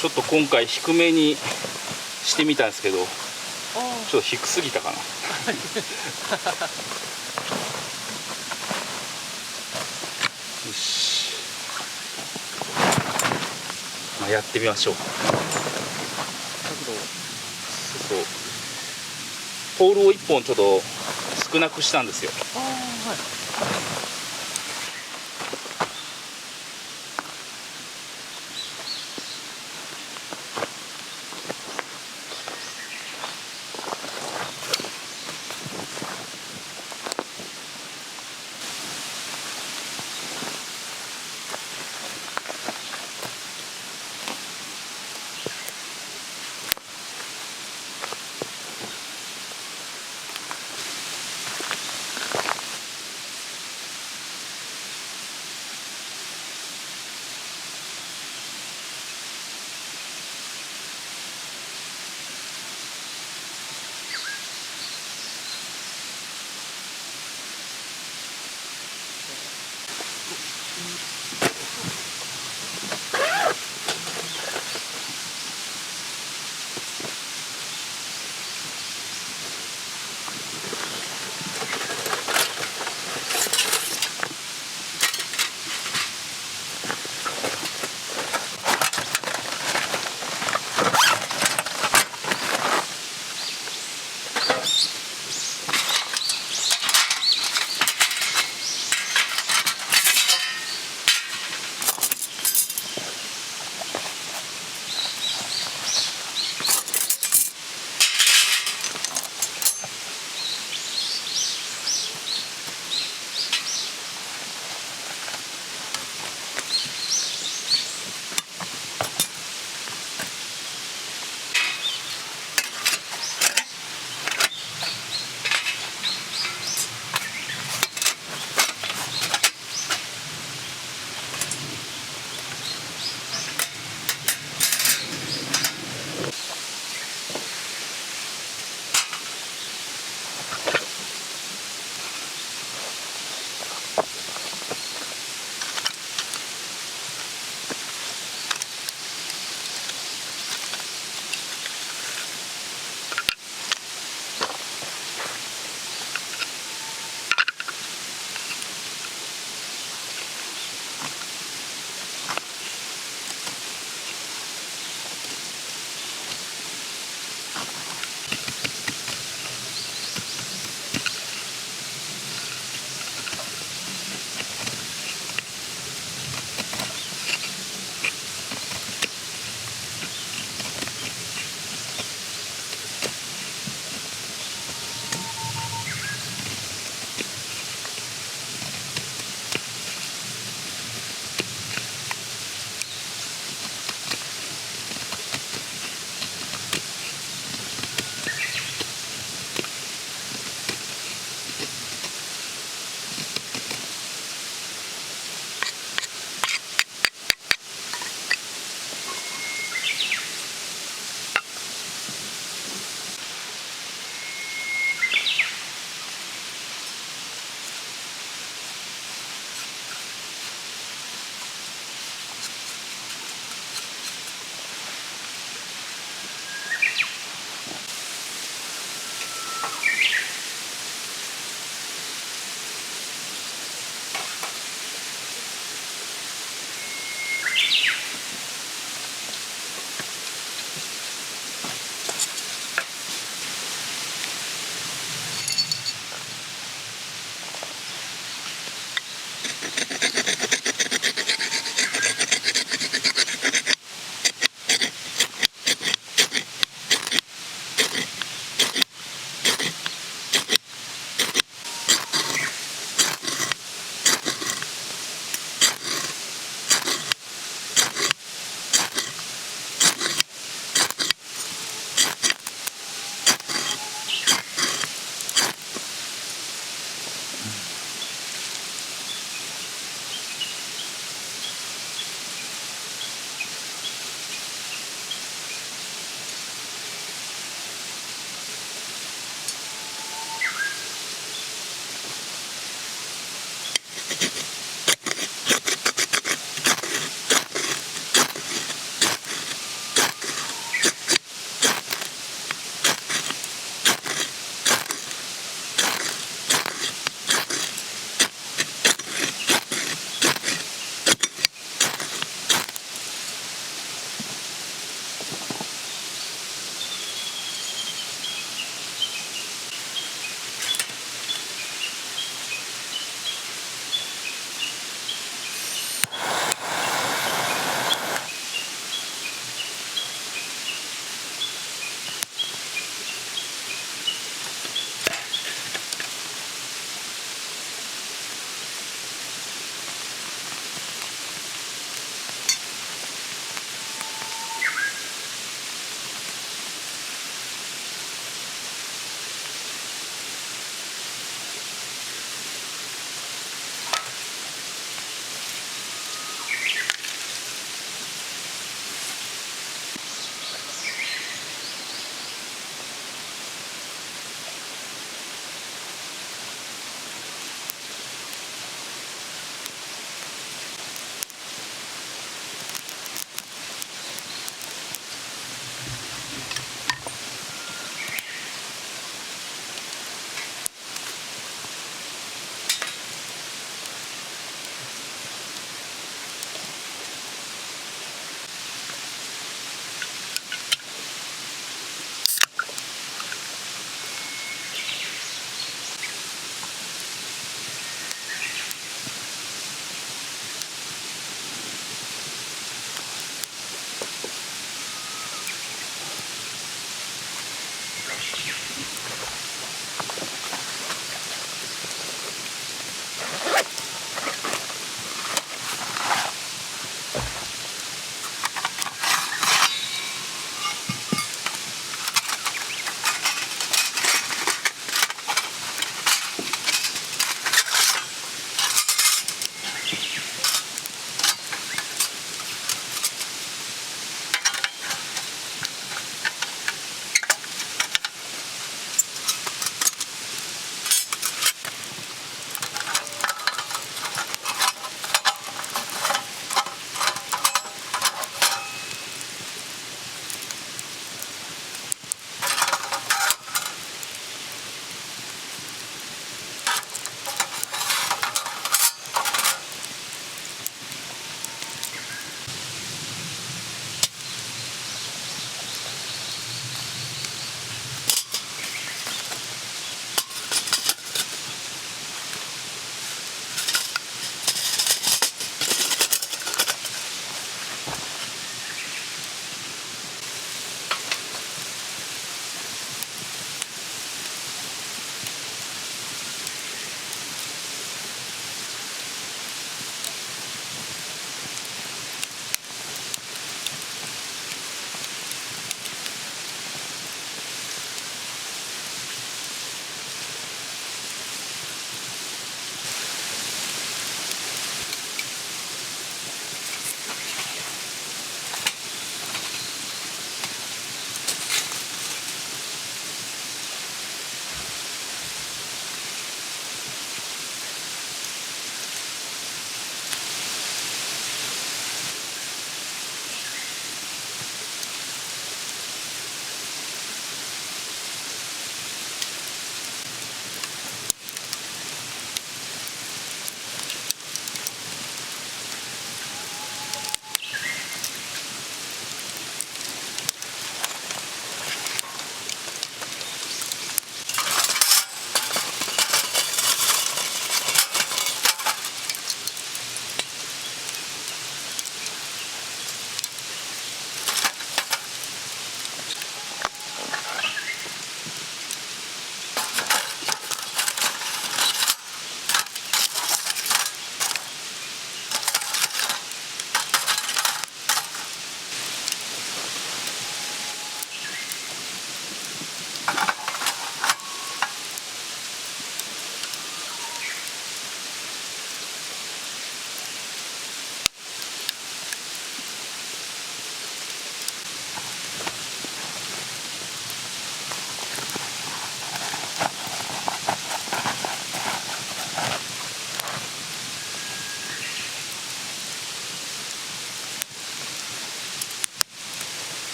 ちょっと今回低めにしてみたんですけど、ちょっと低すぎたかな。よし、まあ、やってみましょう。そう、ポールを1本ちょっと少なくしたんですよ。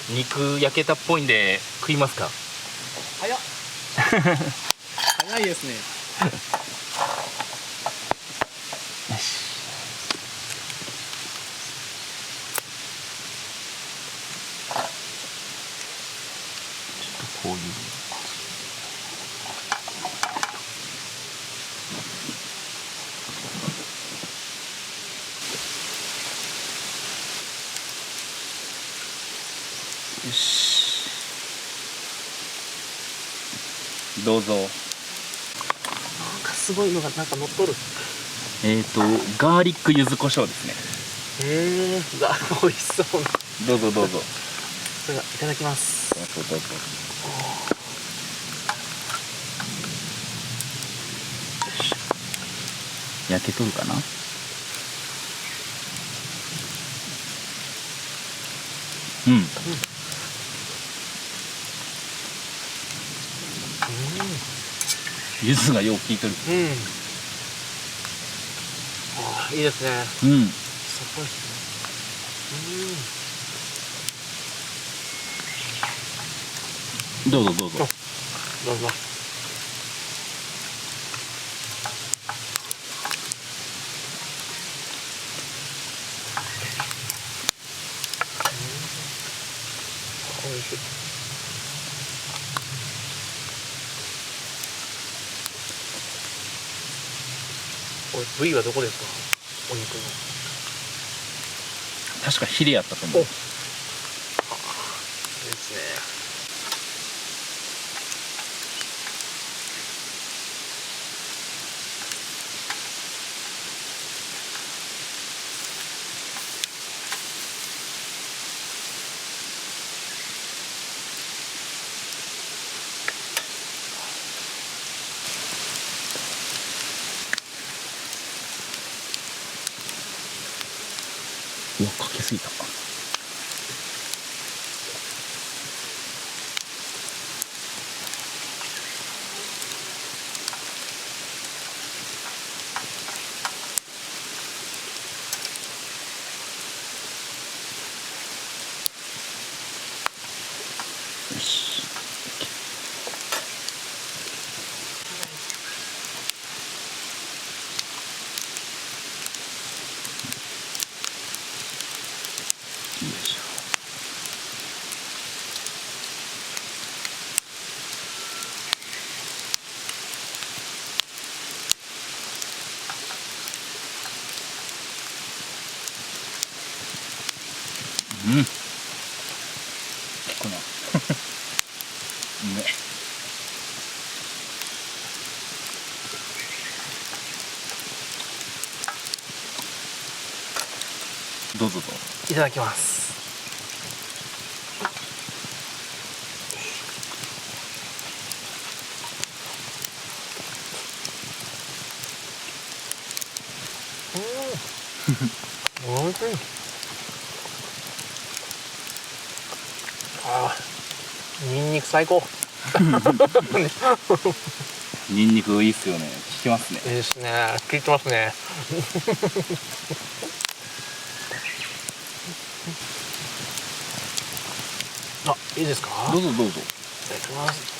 肉焼けたっぽいんで食いますか？早っ早いですね。よし。ちょっとこういうよし、どうぞ。なんかすごいのがなんか乗っとる。ガーリック柚子胡椒ですね。美味しそうな。どうぞどうぞ。それではいただきます。どうぞどうぞ。焼けとるかな。柚子がよう効いてる。いいですね。さっぱりしてる。どうぞどうぞ。どうぞ。おいしい。これ部位はどこですか？お肉の。確かヒレやったと思う。ですね。うわ、かけすぎた。よし。よいしょ。効くな。うめえ。どうぞどうぞ。いただきます。おいしい。ニンニク最高。ニンニクいいっすよね。効きますね。いいですね。効いてますね。いいですか？どうぞどうぞ。いただきます。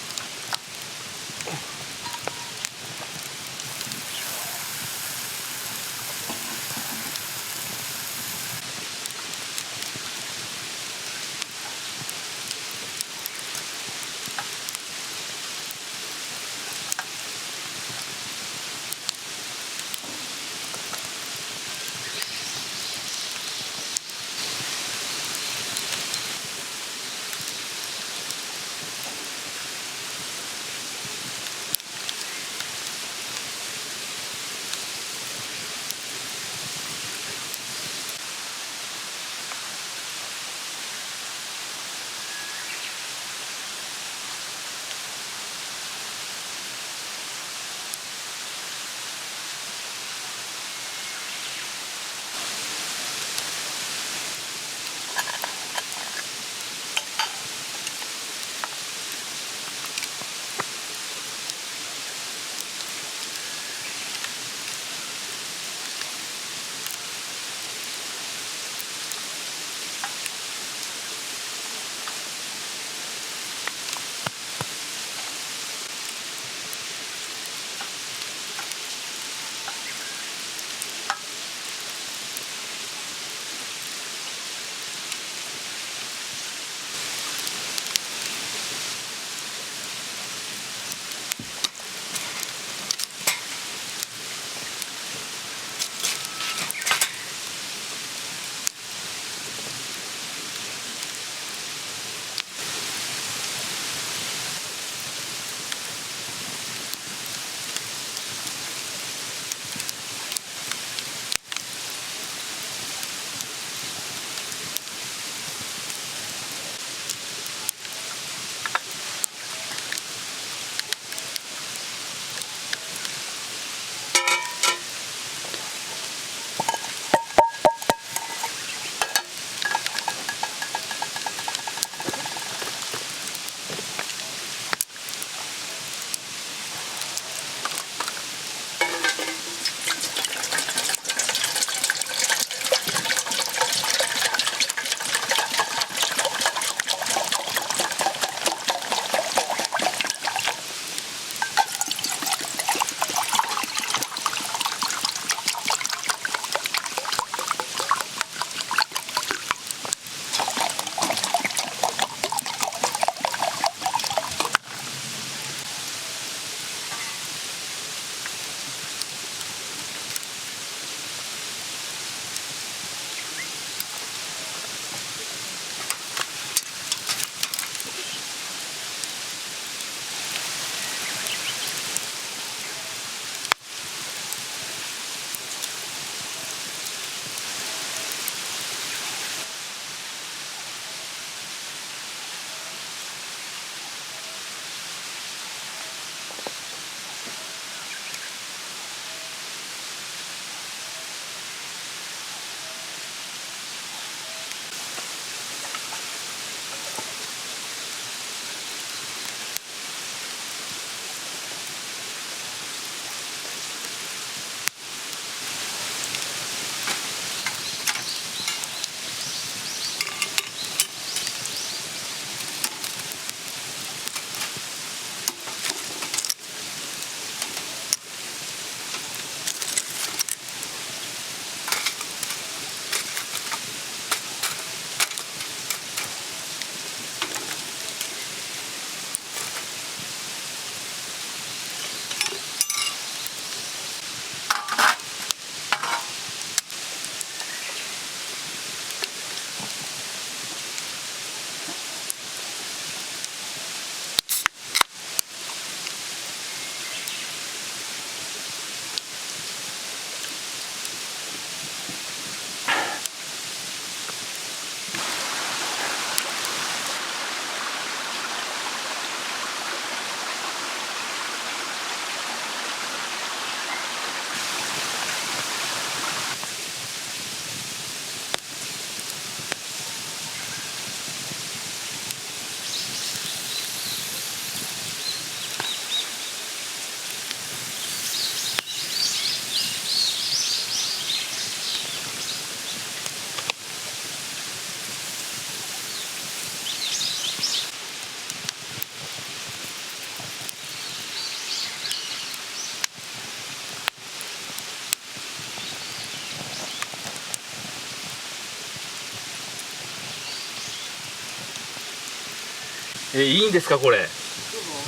いいんですかこれ。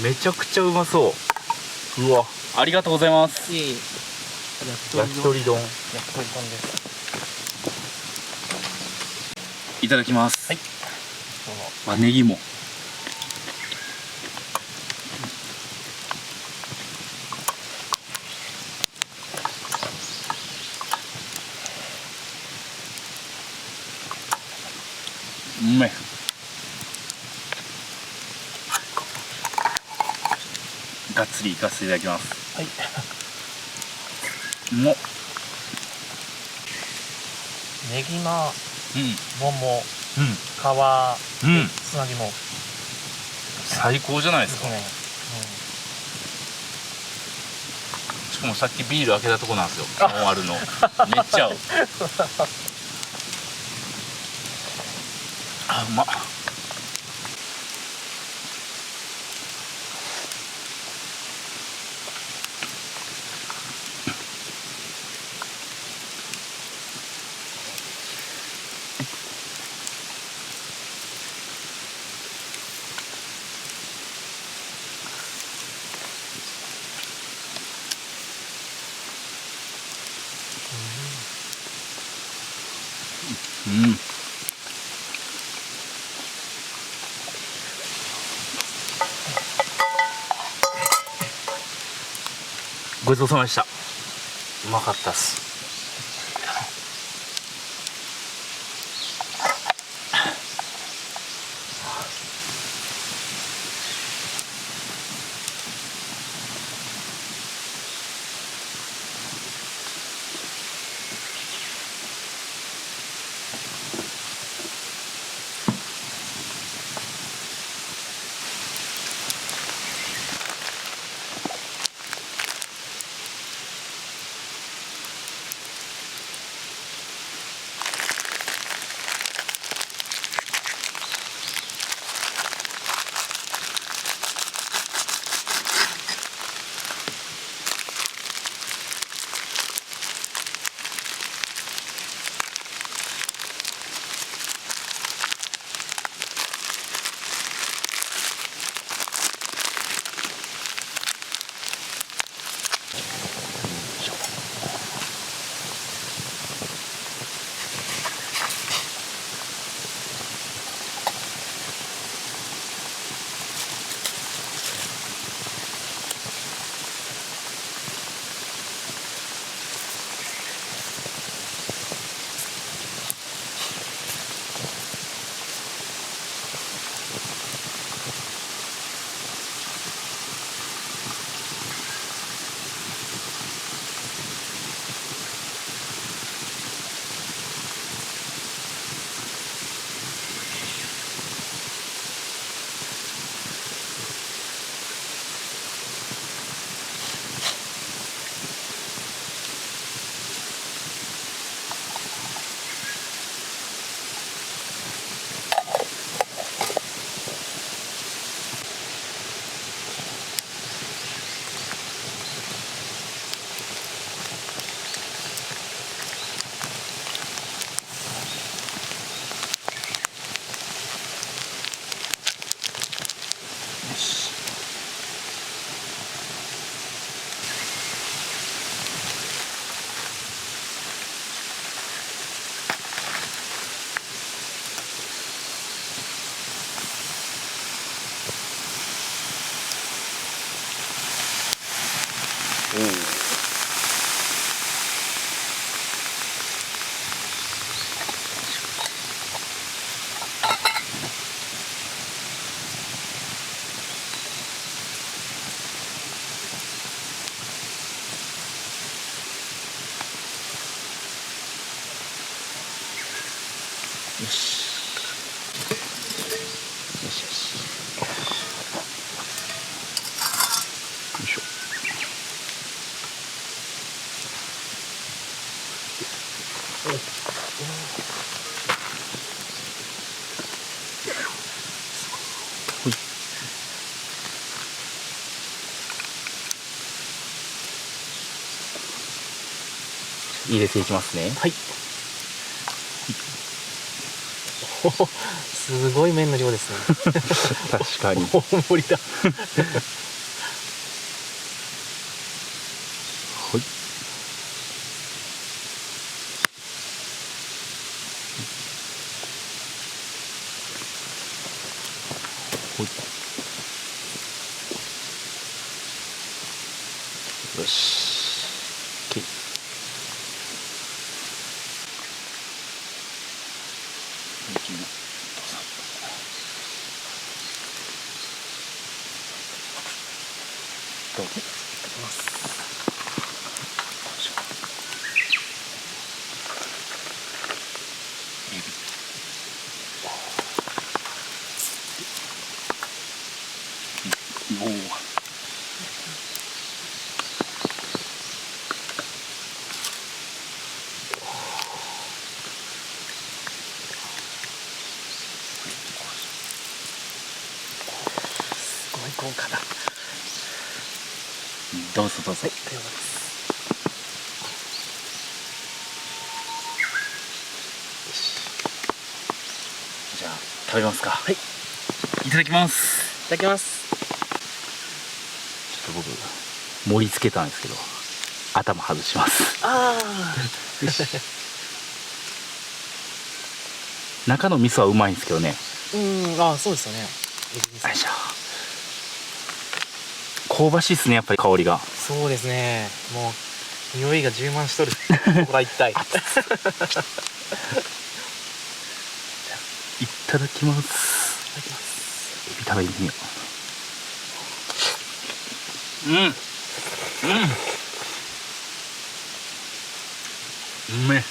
めちゃくちゃうまそう。うわ、ありがとうございます。いい焼き鳥丼。焼き鳥丼です。いただきます。はい。あ、ネギも。うめえ。がっつりいかせていただきます。はい。もネギマ、うん桃、うん皮、つなぎも最高じゃないですか。ね。しかもさっきビール開けたとこなんですよ。もうあるの。めっちゃ合う。あ、うまっ。うん。ごちそうさまでした。うまかったっす。よし。よしよし。よいしょ。ほい。入れていきますね。はい。すごい麺の量ですね。確かに。大盛りだ。はい。よし。OK。どうぞ。おお。すごい豪華だ。どうぞどうぞ。はい、ありがとうございます。じゃあ食べますか。はい、いいただきます。ただきます。ちょっと僕盛り付けたんですけど頭外します。あよし。中の味噌はうまいんですけどね。そうですよね。よいしょ。香ばしいですね、やっぱり香りが。そうですね。もう匂いが充満しとる。ここが一体。いただきます。いただきます。エビ食べてみよう。うめえ。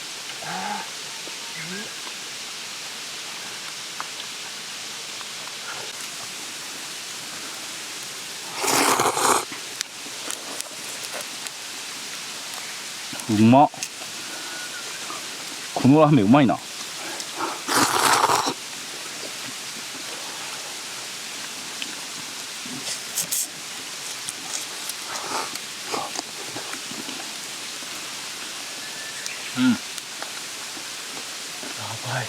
うまっ。このラーメンうまいな。やばい。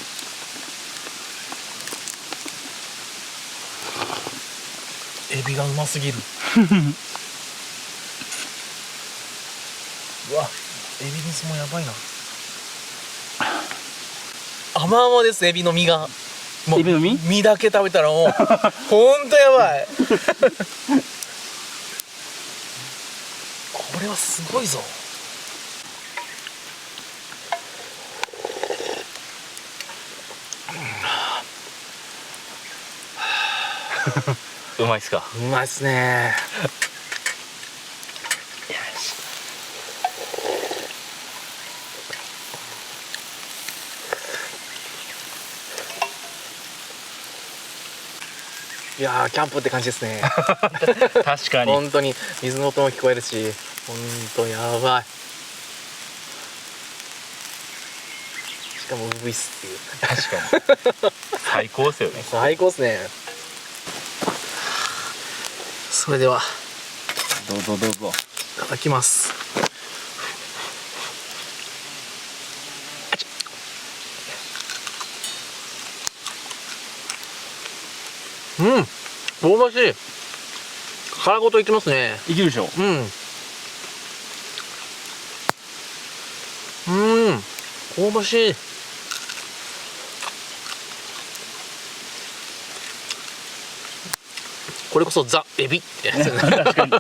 エビがうますぎる。うわ、エビ味噌もやばいな。甘々です、エビの身が。もうエビの身？身だけ食べたらもうほんとやばい。これはすごいぞ。うまいっすか。うまいっすね。いやー、キャンプって感じですね。確かに。本当に水の音も聞こえるし、本当やばい。しかもウグイスっていう。確かに。最高っすよね。最高っすね。それではどうぞどうぞ。いただきます。香ばしい。殻ごといきますね。いけるでしょ。香ばしい。これこそザ・エビってやつ。確かに。